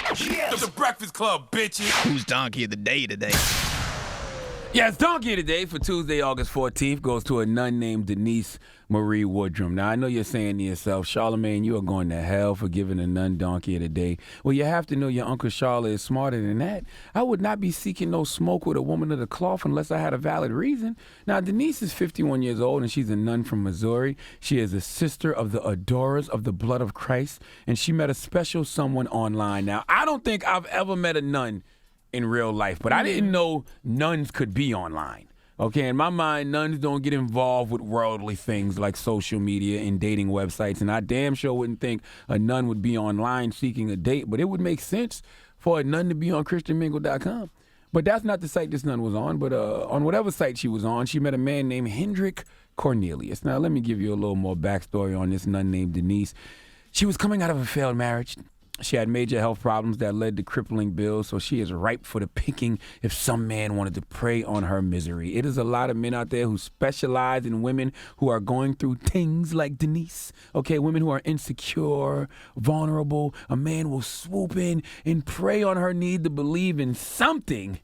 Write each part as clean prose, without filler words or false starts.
Yes. The Breakfast Club, bitches. Who's Donkey of the Day today? Yes, Donkey of the Day for Tuesday, August 14th goes to a nun named Denise Marie Woodrum. Now, I know you're saying to yourself, Charlamagne, you are going to hell for giving a nun Donkey of the Day. Well, you have to know your Uncle Charlotte is smarter than that. I would not be seeking no smoke with a woman of the cloth unless I had a valid reason. Now, Denise is 51 years old, and she's a nun from Missouri. She is a sister of the Adorers of the Blood of Christ, and she met a special someone online. Now, I don't think I've ever met a nun in real life, but I didn't know nuns could be online. Okay, in my mind, nuns don't get involved with worldly things like social media and dating websites, and I damn sure wouldn't think a nun would be online seeking a date, but it would make sense for a nun to be on ChristianMingle.com. But that's not the site this nun was on, but on whatever site she was on, she met a man named Hendrik Cornelius. Now, let me give you a little more backstory on this nun named Denise. She was coming out of a failed marriage. She had major health problems that led to crippling bills, so she is ripe for the picking if some man wanted to prey on her misery. It is a lot of men out there who specialize in women who are going through things like Denise. Okay, women who are insecure, vulnerable. A man will swoop in and prey on her need to believe in something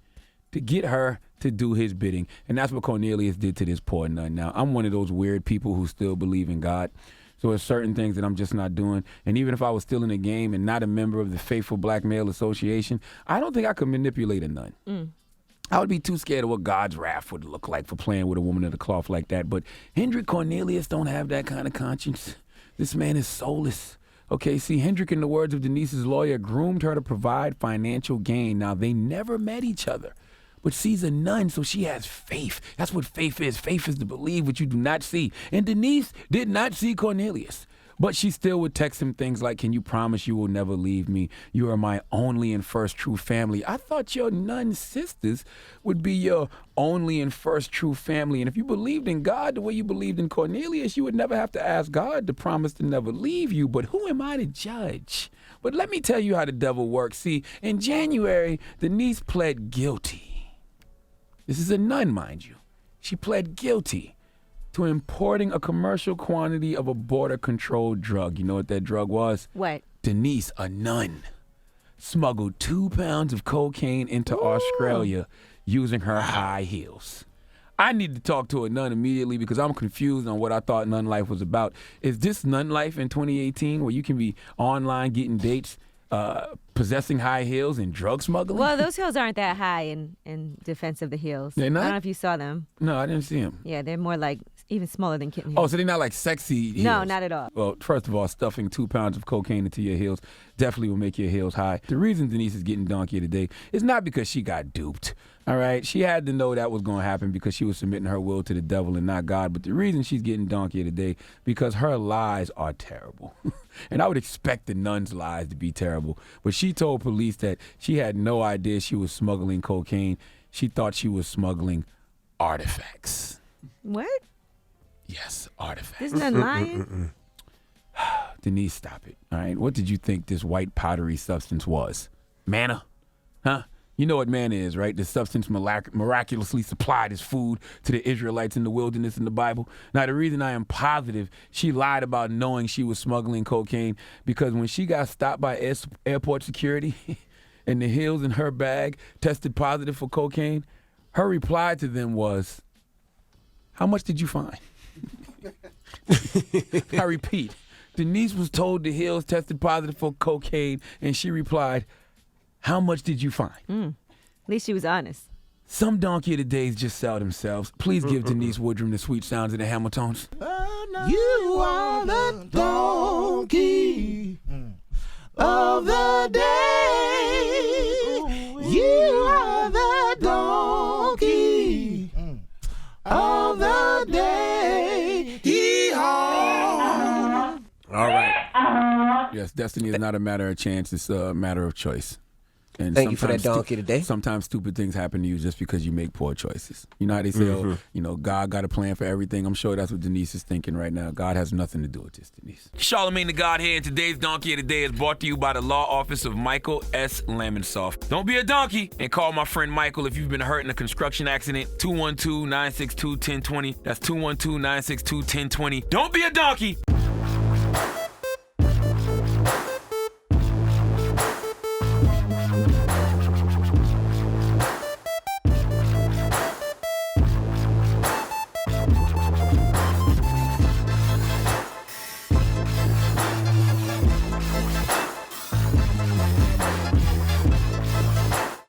to get her to do his bidding. And that's what Cornelius did to this poor nun. Now, I'm one of those weird people who still believe in God. So there's certain things that I'm just not doing. And even if I was still in the game and not a member of the Faithful Black Male Association, I don't think I could manipulate a nun. I would be too scared of what God's wrath would look like for playing with a woman of the cloth like that. But Hendrik Cornelius don't have that kind of conscience. This man is soulless. Okay, see, Hendrik, in the words of Denise's lawyer, groomed her to provide financial gain. Now, they never met each other. But she's a nun, so she has faith. That's what faith is. Faith is to believe what you do not see. And Denise did not see Cornelius. But she still would text him things like, can you promise you will never leave me? You are my only and first true family. I thought your nun sisters would be your only and first true family. And if you believed in God the way you believed in Cornelius, you would never have to ask God to promise to never leave you. But who am I to judge? But let me tell you how the devil works. See, in January, Denise pled guilty. This is a nun, mind you. She pled guilty to importing a commercial quantity of a border-controlled drug. You know what that drug was? What? Denise, a nun, smuggled 2 pounds of cocaine into Australia using her high heels. I need to talk to a nun immediately because I'm confused on what I thought nun life was about. Is this nun life in 2018 where you can be online getting dates, possessing high heels and drug smuggling? Well, those heels aren't that high in defense of the heels. They're not? I don't know if you saw them. No, I didn't see them. Yeah, they're more like even smaller than kitten heels. Oh, so they're not like sexy heels? No, not at all. Well, first of all, stuffing 2 pounds of cocaine into your heels definitely will make your heels high. The reason Denise is getting donkey today is not because she got duped. All right, she had to know that was going to happen because she was submitting her will to the devil and not God. But the reason she's getting donkey today because her lies are terrible. And I would expect the nun's lies to be terrible. But she told police that she had no idea she was smuggling cocaine. She thought she was smuggling artifacts. What? Yes, artifacts. This nun lying? Denise, stop it. All right, what did you think this white powdery substance was? Manna? Huh? You know what manna is, right? The substance miraculously supplied as food to the Israelites in the wilderness in the Bible. Now, the reason I am positive she lied about knowing she was smuggling cocaine because when she got stopped by airport security and the heels in her bag tested positive for cocaine, her reply to them was, how much did you find? I repeat, Denise was told the heels tested positive for cocaine, and she replied, how much did you find? At least she was honest. Some donkey of the days just sell themselves. Please give Denise Woodrum the sweet sounds of the Hamiltons. You are the donkey of the day. You are the donkey of the day. Yee-haw. All right. Yes, destiny is not a matter of chance. It's a matter of choice. And Thank you for that donkey today. Sometimes stupid things happen to you just because you make poor choices. You know how they say, God got a plan for everything? I'm sure that's what Denise is thinking right now. God has nothing to do with this, Denise. Charlamagne the God here, and today's Donkey of the Day is brought to you by the law office of Michael S. Lamonsoff. Don't be a donkey and call my friend Michael if you've been hurt in a construction accident. 212-962-1020. That's 212-962-1020. Don't be a donkey.